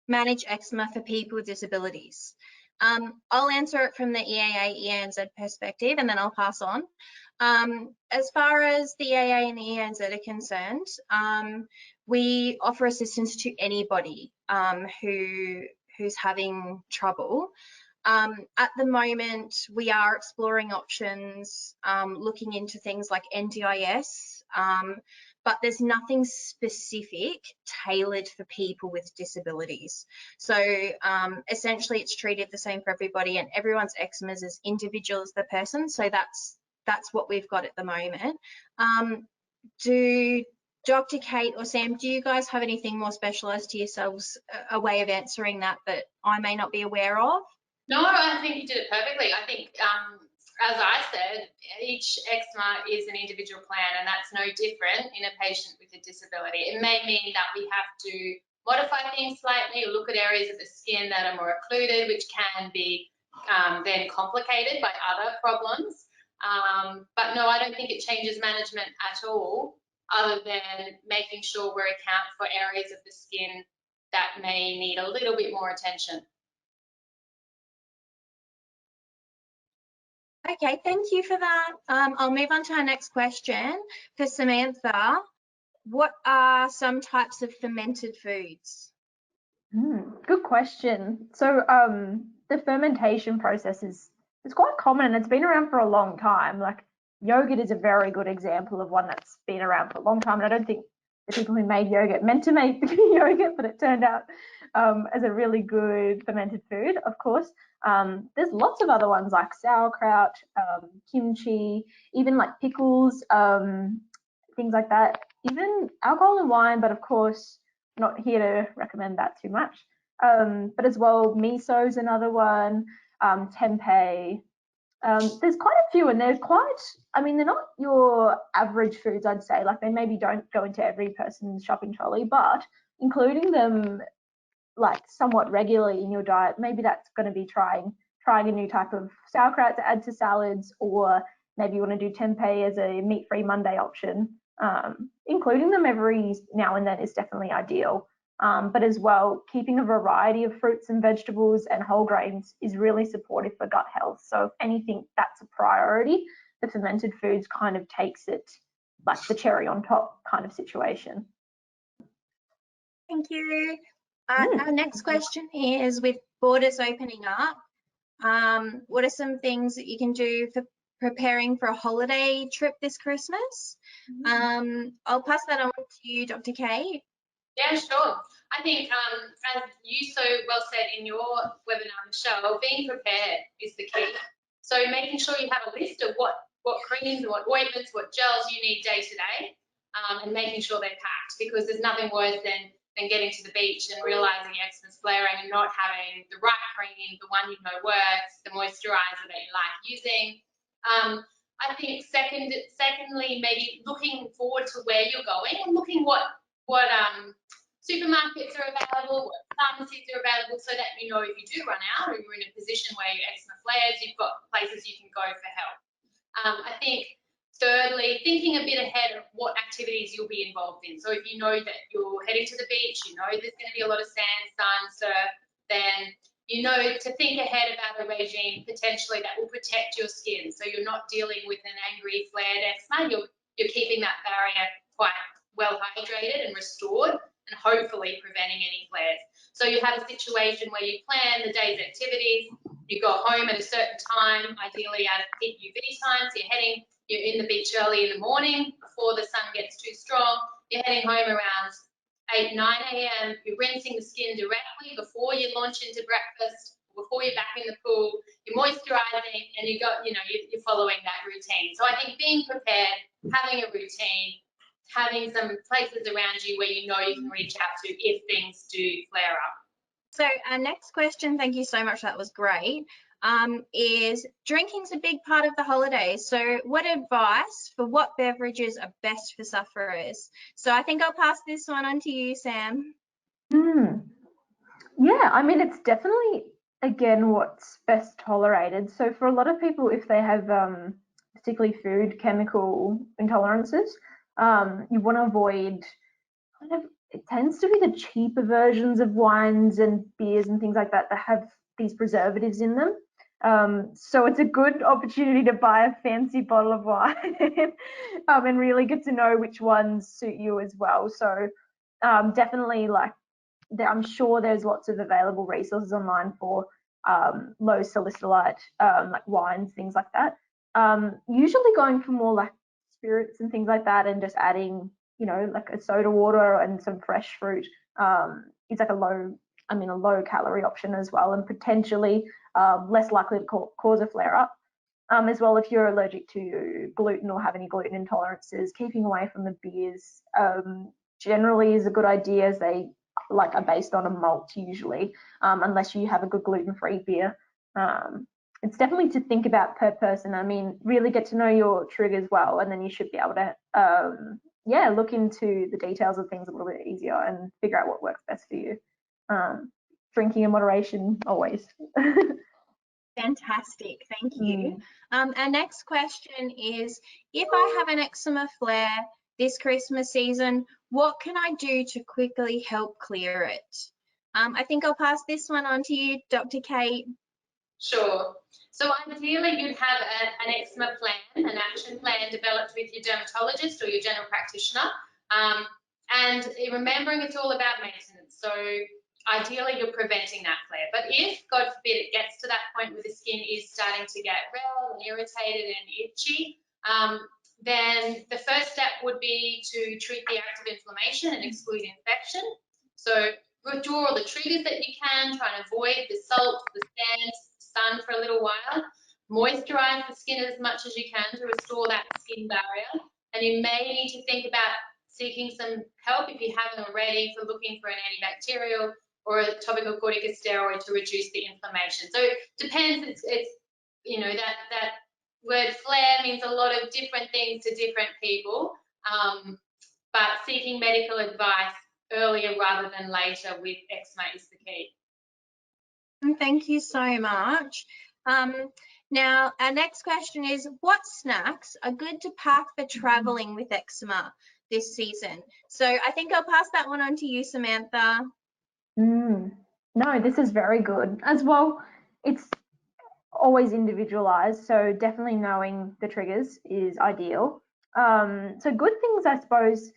manage eczema for people with disabilities? I'll answer it from the EAA, EANZ perspective, and then I'll pass on. As far as the EAA and the EANZ are concerned, we offer assistance to anybody who's having trouble. At the moment, we are exploring options, looking into things like NDIS, but there's nothing specific tailored for people with disabilities. So essentially it's treated the same for everybody, and everyone's eczema is as individual as the person. So that's what we've got at the moment. Do Dr. Kate or Sam, do you guys have anything more specialised to yourselves, a way of answering that I may not be aware of? No, I think you did it perfectly. I think, as I said, each eczema is an individual plan, and that's no different in a patient with a disability. It may mean that we have to modify things slightly or look at areas of the skin that are more occluded, which can be then complicated by other problems. But no, I don't think it changes management at all, other than making sure we account for areas of the skin that may need a little bit more attention. Okay, thank you for that. I'll move on to our next question for Samantha. What are some types of fermented foods? Good question. So the fermentation process is quite common and it's been around for a long time. Like yogurt is a very good example of one that's been around for a long time. And I don't think the people who made yogurt meant to make yogurt, but it turned out as a really good fermented food, of course. There's lots of other ones like sauerkraut, kimchi, even like pickles, things like that. Even alcohol and wine, but of course, not here to recommend that too much. But as well, miso is another one, tempeh. There's quite a few, and they're quite, I mean, they're not your average foods, I'd say. Like they maybe don't go into every person's shopping trolley, but including them like somewhat regularly in your diet, maybe that's going to be trying a new type of sauerkraut to add to salads, or maybe you want to do tempeh as a meat-free Monday option. Including them every now and then is definitely ideal. But as well, keeping a variety of fruits and vegetables and whole grains is really supportive for gut health. So if anything, that's a priority. The fermented foods kind of takes it like the cherry on top kind of situation. Thank you. Our next question is, with borders opening up, what are some things that you can do for preparing for a holiday trip this Christmas? I'll pass that on to you, Dr. Kate. Yeah, sure. I think, as you so well said in your webinar, Michelle, being prepared is the key. So making sure you have a list of what creams and what ointments, what gels you need day to day, and making sure they're packed, because there's nothing worse than getting to the beach and realizing eczema's flaring and not having the right cream, the one you know works, the moisturizer that you like using. I think secondly, maybe looking forward to where you're going and looking what supermarkets are available, what pharmacies are available, so that you know if you do run out or you're in a position where your eczema flares, you've got places you can go for help. I think thirdly, thinking a bit ahead of what activities you'll be involved in. So if you know that you're heading to the beach, you know there's going to be a lot of sand, sun, surf, then you know to think ahead about a regime potentially that will protect your skin, so you're not dealing with an angry, flared eczema. You're keeping that barrier quite well hydrated and restored, and hopefully preventing any flares. So you have a situation where you plan the day's activities, you go home at a certain time, ideally at peak UV time, so you're in the beach early in the morning before the sun gets too strong, you're heading home around 8, 9 a.m. You're rinsing the skin directly before you launch into breakfast, before you're back in the pool, you're moisturizing, and you're following that routine. So I think being prepared, having a routine, having some places around you where you know you can reach out to if things do flare up. So our next question, thank you so much, that was great, is drinking's a big part of the holidays. So what advice for what beverages are best for sufferers? So I think I'll pass this one on to you, Sam. Yeah, I mean, it's definitely, again, what's best tolerated. So for a lot of people, if they have particularly food chemical intolerances, you want to avoid it tends to be the cheaper versions of wines and beers and things like that have these preservatives in them. So it's a good opportunity to buy a fancy bottle of wine and really get to know which ones suit you as well. So definitely, like, I'm sure there's lots of available resources online for low salicylate, like wines, things like that. Usually going for more like spirits and things like that, and just adding, like a soda water and some fresh fruit is like a low calorie option as well, and potentially less likely to cause a flare up. As well, if you're allergic to gluten or have any gluten intolerances, keeping away from the beers generally is a good idea, as they are based on a malt usually, unless you have a good gluten-free beer. It's definitely to think about per person. I mean, really get to know your triggers well, and then you should be able to look into the details of things a little bit easier and figure out what works best for you. Drinking in moderation always. Fantastic, thank you. Our next question is, if I have an eczema flare this Christmas season, what can I do to quickly help clear it? I think I'll pass this one on to you, Dr. Kate. Sure. So ideally you'd have an eczema plan, an action plan developed with your dermatologist or your general practitioner. And remembering it's all about maintenance. So ideally you're preventing that flare. But if, God forbid, it gets to that point where the skin is starting to get red and irritated and itchy, then the first step would be to treat the active inflammation and exclude infection. So withdraw all the triggers that you can, try and avoid the salt, the sand, sun for a little while. Moisturize the skin as much as you can to restore that skin barrier. And you may need to think about seeking some help if you haven't already for looking for an antibacterial or a topical corticosteroid to reduce the inflammation. So it depends. It's you know, that word flare means a lot of different things to different people, but seeking medical advice earlier rather than later with eczema is the key. Thank you so much. Now, our next question is, what snacks are good to pack for traveling with eczema this season? So I think I'll pass that one on to you, Samantha. No, this is very good. As well, it's always individualized, so definitely knowing the triggers is ideal. So good things, I suppose,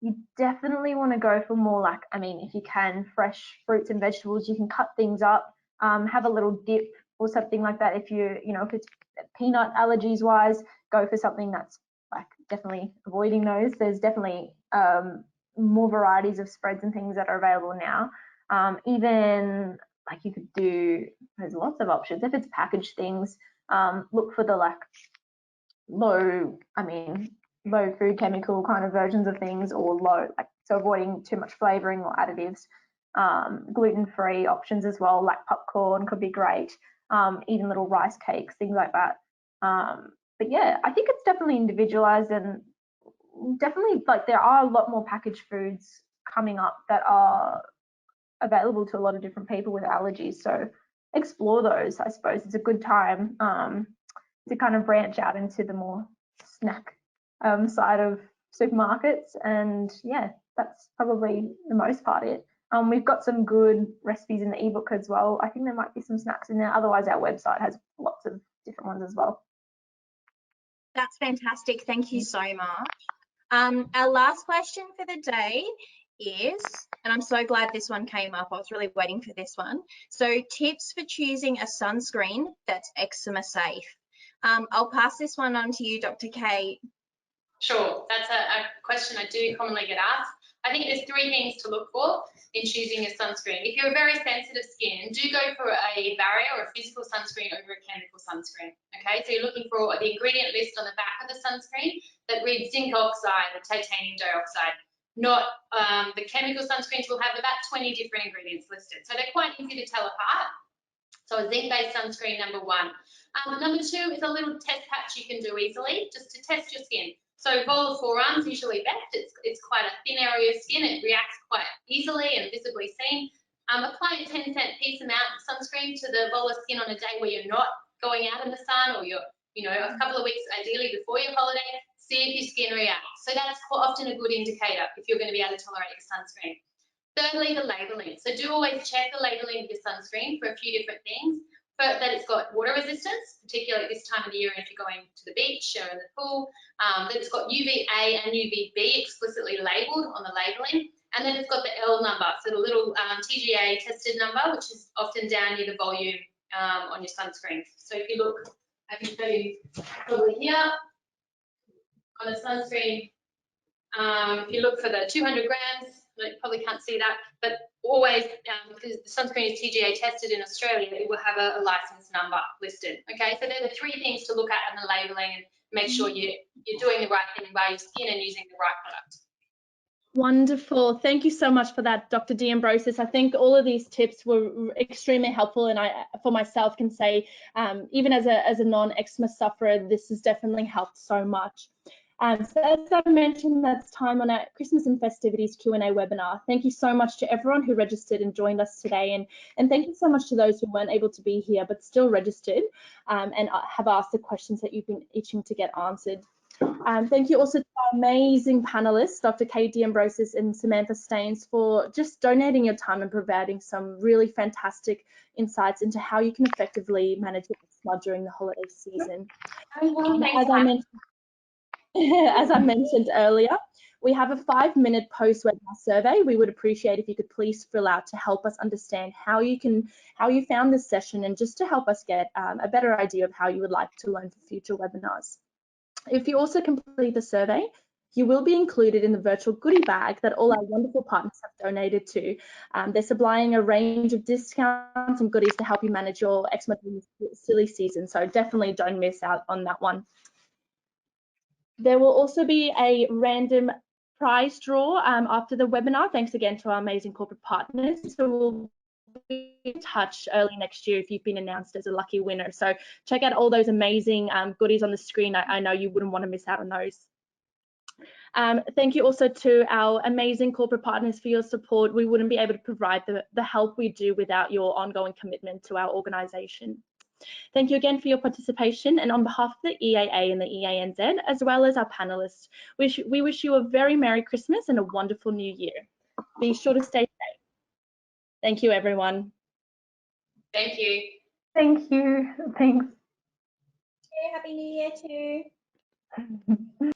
you definitely want to go for more like, I mean, if you can, fresh fruits and vegetables, you can cut things up, have a little dip or something like that. If if it's peanut allergies wise, go for something that's like definitely avoiding those. There's definitely more varieties of spreads and things that are available now. Even like you could do, there's lots of options. If it's packaged things, look for the like low food chemical kind of versions of things, or low, like, so avoiding too much flavoring or additives. Gluten-free options as well, like popcorn could be great. Even little rice cakes, things like that. But yeah, I think it's definitely individualized, and definitely like there are a lot more packaged foods coming up that are available to a lot of different people with allergies. So explore those. I suppose it's a good time to kind of branch out into the more snack side of supermarkets. And yeah, that's probably the most part of it. We've got some good recipes in the ebook as well. I think there might be some snacks in there. Otherwise, our website has lots of different ones as well. That's fantastic. Thank you so much. Our last question for the day is, and I'm so glad this one came up, I was really waiting for this one. So tips for choosing a sunscreen that's eczema safe. I'll pass this one on to you, Dr. Kate. Sure, that's a question I do commonly get asked. I think there's 3 things to look for in choosing a sunscreen. If you're a very sensitive skin, do go for a barrier or a physical sunscreen over a chemical sunscreen. Okay, so you're looking for the ingredient list on the back of the sunscreen that reads zinc oxide or titanium dioxide. Not the chemical sunscreens will have about 20 different ingredients listed, so they're quite easy to tell apart. So a zinc-based sunscreen, number 1. Number 2 is a little test patch you can do easily just to test your skin. So volar forearms usually best. It's quite a thin area of skin. It reacts quite easily and visibly seen. Apply a 10-cent piece amount of sunscreen to the volar skin on a day where you're not going out in the sun, or you're, a couple of weeks ideally before your holiday. See if your skin reacts. So that's often a good indicator if you're going to be able to tolerate your sunscreen. Thirdly, the labelling. So do always check the labelling of your sunscreen for a few different things. But that it's got water resistance, particularly at this time of the year if you're going to the beach or in the pool. That it's got UVA and UVB explicitly labelled on the labelling. And then it's got the L number, so the little TGA tested number, which is often down near the volume on your sunscreen. So if you look, I can show you probably here on a sunscreen. If you look for the 200 grams, you probably can't see that, but always, because the sunscreen is TGA tested in Australia, it will have a license number listed. Okay, so they're the 3 things to look at in the labelling and make sure you're doing the right thing by your skin and using the right product. Wonderful. Thank you so much for that, Dr. DeAmbrosis. I think all of these tips were extremely helpful, and I, for myself, can say, even as a non-eczema sufferer, this has definitely helped so much. So as I mentioned, that's time on our Christmas and Festivities Q&A webinar. Thank you so much to everyone who registered and joined us today, and thank you so much to those who weren't able to be here but still registered and have asked the questions that you've been itching to get answered. Thank you also to our amazing panelists, Dr. Kate DeAmbrosis and Samantha Staines, for just donating your time and providing some really fantastic insights into how you can effectively manage your eczema during the holiday season. As I mentioned earlier, we have a 5-minute post-webinar survey we would appreciate if you could please fill out to help us understand how you found this session and just to help us get a better idea of how you would like to learn for future webinars. If you also complete the survey, you will be included in the virtual goodie bag that all our wonderful partners have donated to. They're supplying a range of discounts and goodies to help you manage your eczema silly season, so definitely don't miss out on that one. There will also be a random prize draw after the webinar. Thanks again to our amazing corporate partners. So we'll be in touch early next year if you've been announced as a lucky winner. So check out all those amazing goodies on the screen. I know you wouldn't want to miss out on those. Thank you also to our amazing corporate partners for your support. We wouldn't be able to provide the help we do without your ongoing commitment to our organisation. Thank you again for your participation, and on behalf of the EAA and the EANZ, as well as our panellists, we wish you a very Merry Christmas and a wonderful New Year. Be sure to stay safe. Thank you, everyone. Thank you. Thank you. Thanks. Happy New Year too.